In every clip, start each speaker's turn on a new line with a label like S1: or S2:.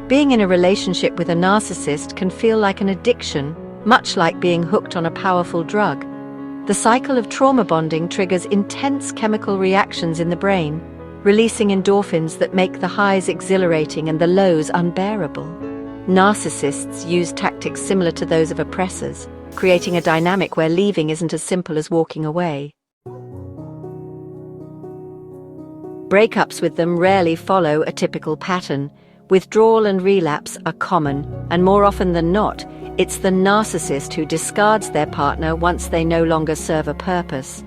S1: Being in a relationship with a narcissist can feel like an addiction, much like being hooked on a powerful drug. The cycle of trauma bonding triggers intense chemical reactions in the brain, releasing endorphins that make the highs exhilarating and the lows unbearable. Narcissists use tactics similar to those of oppressors, creating a dynamic where leaving isn't as simple as walking away. Breakups with them rarely follow a typical pattern. Withdrawal and relapse are common, and more often than not, it's the narcissist who discards their partner once they no longer serve a purpose.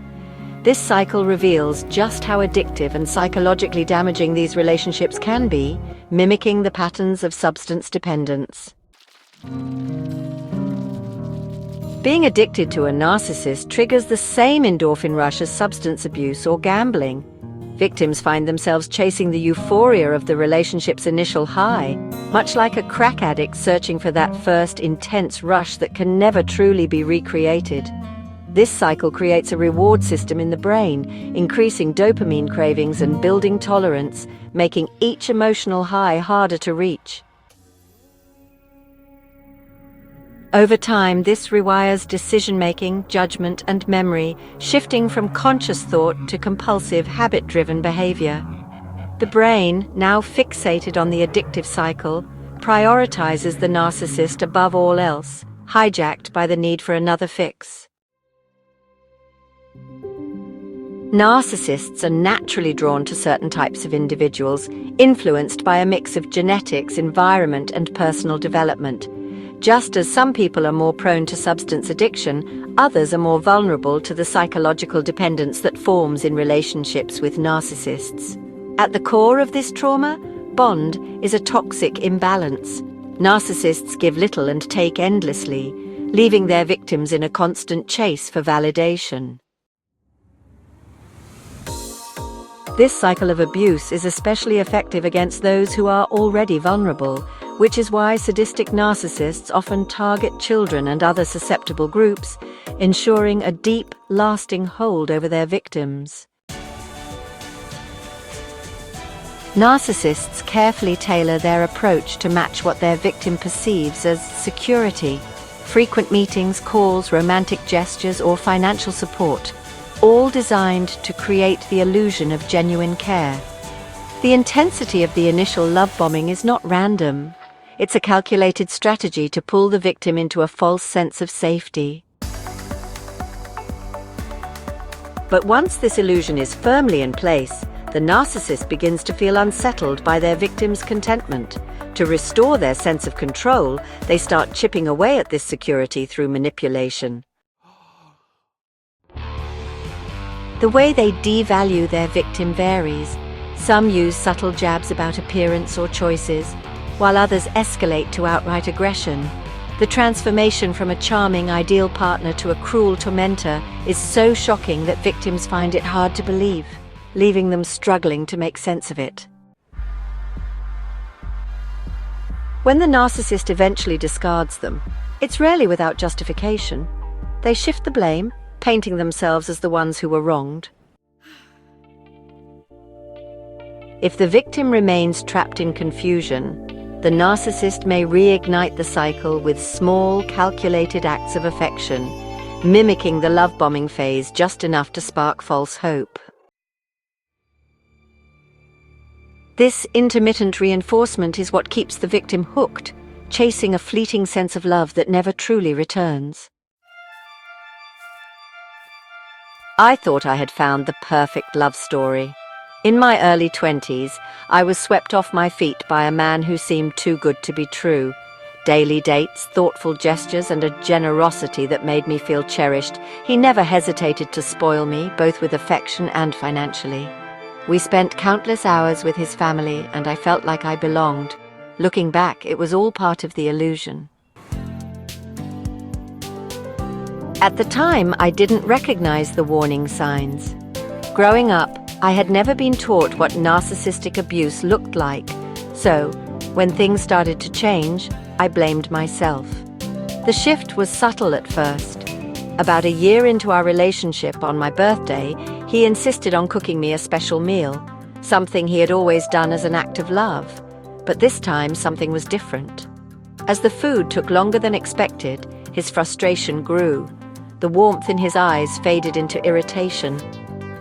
S1: This cycle reveals just how addictive and psychologically damaging these relationships can be, mimicking the patterns of substance dependence. Being addicted to a narcissist triggers the same endorphin rush as substance abuse or gambling. Victims find themselves chasing the euphoria of the relationship's initial high, much like a crack addict searching for that first intense rush that can never truly be recreated. This cycle creates a reward system in the brain, increasing dopamine cravings and building tolerance, making each emotional high harder to reach. Over time, this rewires decision-making, judgment, and memory, shifting from conscious thought to compulsive, habit-driven behavior. The brain, now fixated on the addictive cycle, prioritizes the narcissist above all else, hijacked by the need for another fix. Narcissists are naturally drawn to certain types of individuals, influenced by a mix of genetics, environment, and personal development. Just as some people are more prone to substance addiction, others are more vulnerable to the psychological dependence that forms in relationships with narcissists. At the core of this trauma, bond is a toxic imbalance. Narcissists give little and take endlessly, leaving their victims in a constant chase for validation. This cycle of abuse is especially effective against those who are already vulnerable, which is why sadistic narcissists often target children and other susceptible groups, ensuring a deep, lasting hold over their victims. Narcissists carefully tailor their approach to match what their victim perceives as security. Frequent meetings, calls, romantic gestures, or financial support, all designed to create the illusion of genuine care. The intensity of the initial love bombing is not random. It's a calculated strategy to pull the victim into a false sense of safety. But once this illusion is firmly in place, the narcissist begins to feel unsettled by their victim's contentment. To restore their sense of control, they start chipping away at this security through manipulation. The way they devalue their victim varies. Some use subtle jabs about appearance or choices, while others escalate to outright aggression. The transformation from a charming, ideal partner to a cruel tormentor is so shocking that victims find it hard to believe, leaving them struggling to make sense of it. When the narcissist eventually discards them, it's rarely without justification. They shift the blame, painting themselves as the ones who were wronged. If the victim remains trapped in confusion, the narcissist may reignite the cycle with small, calculated acts of affection, mimicking the love-bombing phase just enough to spark false hope. This intermittent reinforcement is what keeps the victim hooked, chasing a fleeting sense of love that never truly returns. I thought I had found the perfect love story. In my early 20s, I was swept off my feet by a man who seemed too good to be true. Daily dates, thoughtful gestures, and a generosity that made me feel cherished. He never hesitated to spoil me, both with affection and financially. We spent countless hours with his family, and I felt like I belonged. Looking back, it was all part of the illusion. At the time, I didn't recognize the warning signs. Growing up, I had never been taught what narcissistic abuse looked like, so when things started to change, I blamed myself. The shift was subtle at first. About a year into our relationship, on my birthday, he insisted on cooking me a special meal, something he had always done as an act of love. But this time, something was different. As the food took longer than expected, his frustration grew. The warmth in his eyes faded into irritation,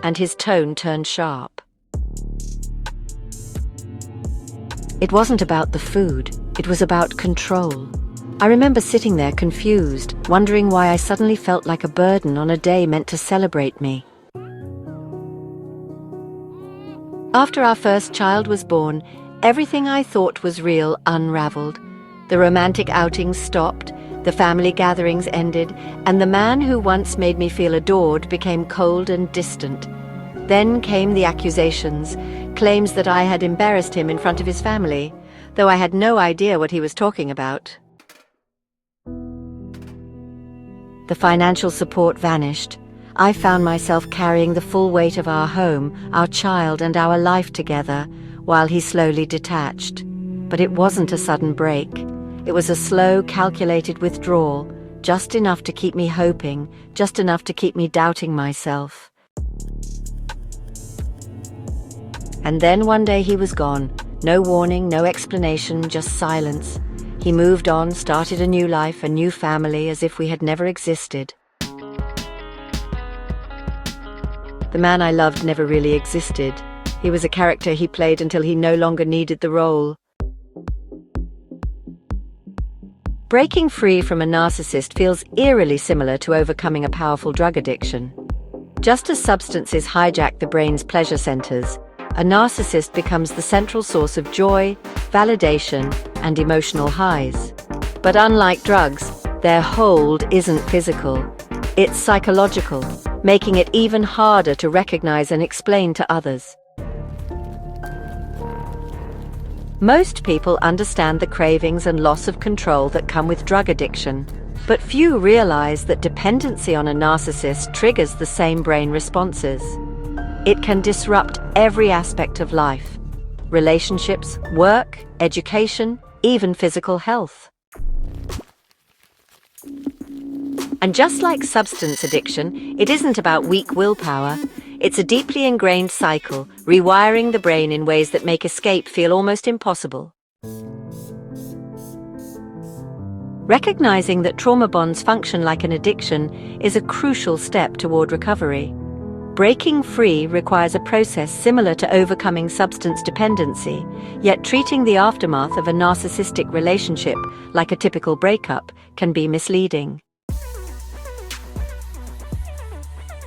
S1: and his tone turned sharp. It wasn't about the food, it was about control. I remember sitting there confused, wondering why I suddenly felt like a burden on a day meant to celebrate me. After our first child was born, everything I thought was real unraveled. The romantic outings stopped, the family gatherings ended, and the man who once made me feel adored became cold and distant. Then came the accusations, claims that I had embarrassed him in front of his family, though I had no idea what he was talking about. The financial support vanished. I found myself carrying the full weight of our home, our child, and our life together, while he slowly detached. But it wasn't a sudden break. It was a slow, calculated withdrawal, just enough to keep me hoping, just enough to keep me doubting myself. And then one day he was gone. No warning, no explanation, just silence. He moved on, started a new life, a new family, as if we had never existed. The man I loved never really existed. He was a character he played until he no longer needed the role. Breaking free from a narcissist feels eerily similar to overcoming a powerful drug addiction. Just as substances hijack the brain's pleasure centers, a narcissist becomes the central source of joy, validation, and emotional highs. But unlike drugs, their hold isn't physical. It's psychological, making it even harder to recognize and explain to others. Most people understand the cravings and loss of control that come with drug addiction, but few realize that dependency on a narcissist triggers the same brain responses. It can disrupt every aspect of life: relationships, work, education, even physical health. And just like substance addiction, it isn't about weak willpower. It's a deeply ingrained cycle, rewiring the brain in ways that make escape feel almost impossible. Recognizing that trauma bonds function like an addiction is a crucial step toward recovery. Breaking free requires a process similar to overcoming substance dependency, yet treating the aftermath of a narcissistic relationship like a typical breakup can be misleading.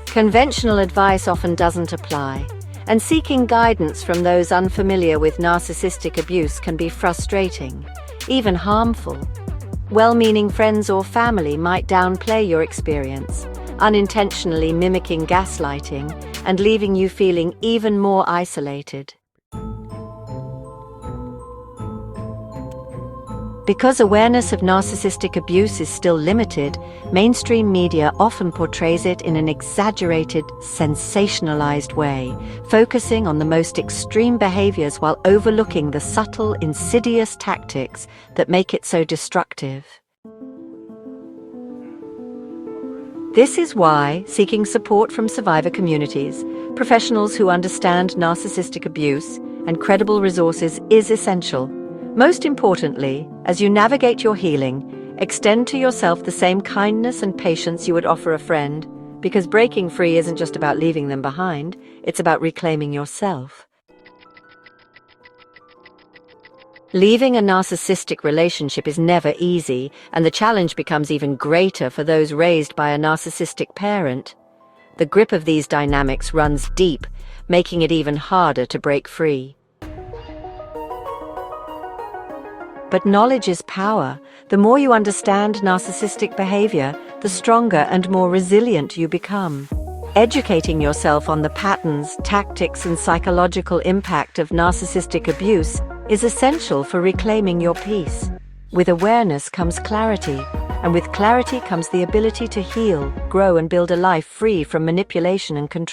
S1: Conventional advice often doesn't apply, and seeking guidance from those unfamiliar with narcissistic abuse can be frustrating, even harmful. Well-meaning friends or family might downplay your experience, unintentionally mimicking gaslighting and leaving you feeling even more isolated. Because awareness of narcissistic abuse is still limited, mainstream media often portrays it in an exaggerated, sensationalized way, focusing on the most extreme behaviors while overlooking the subtle, insidious tactics that make it so destructive. This is why seeking support from survivor communities, professionals who understand narcissistic abuse, and credible resources is essential. Most importantly, as you navigate your healing, extend to yourself the same kindness and patience you would offer a friend, because breaking free isn't just about leaving them behind, it's about reclaiming yourself. Leaving a narcissistic relationship is never easy, and the challenge becomes even greater for those raised by a narcissistic parent. The grip of these dynamics runs deep, making it even harder to break free. But knowledge is power. The more you understand narcissistic behavior, the stronger and more resilient you become. Educating yourself on the patterns, tactics, and psychological impact of narcissistic abuse is essential for reclaiming your peace. With awareness comes clarity, and with clarity comes the ability to heal, grow, and build a life free from manipulation and control.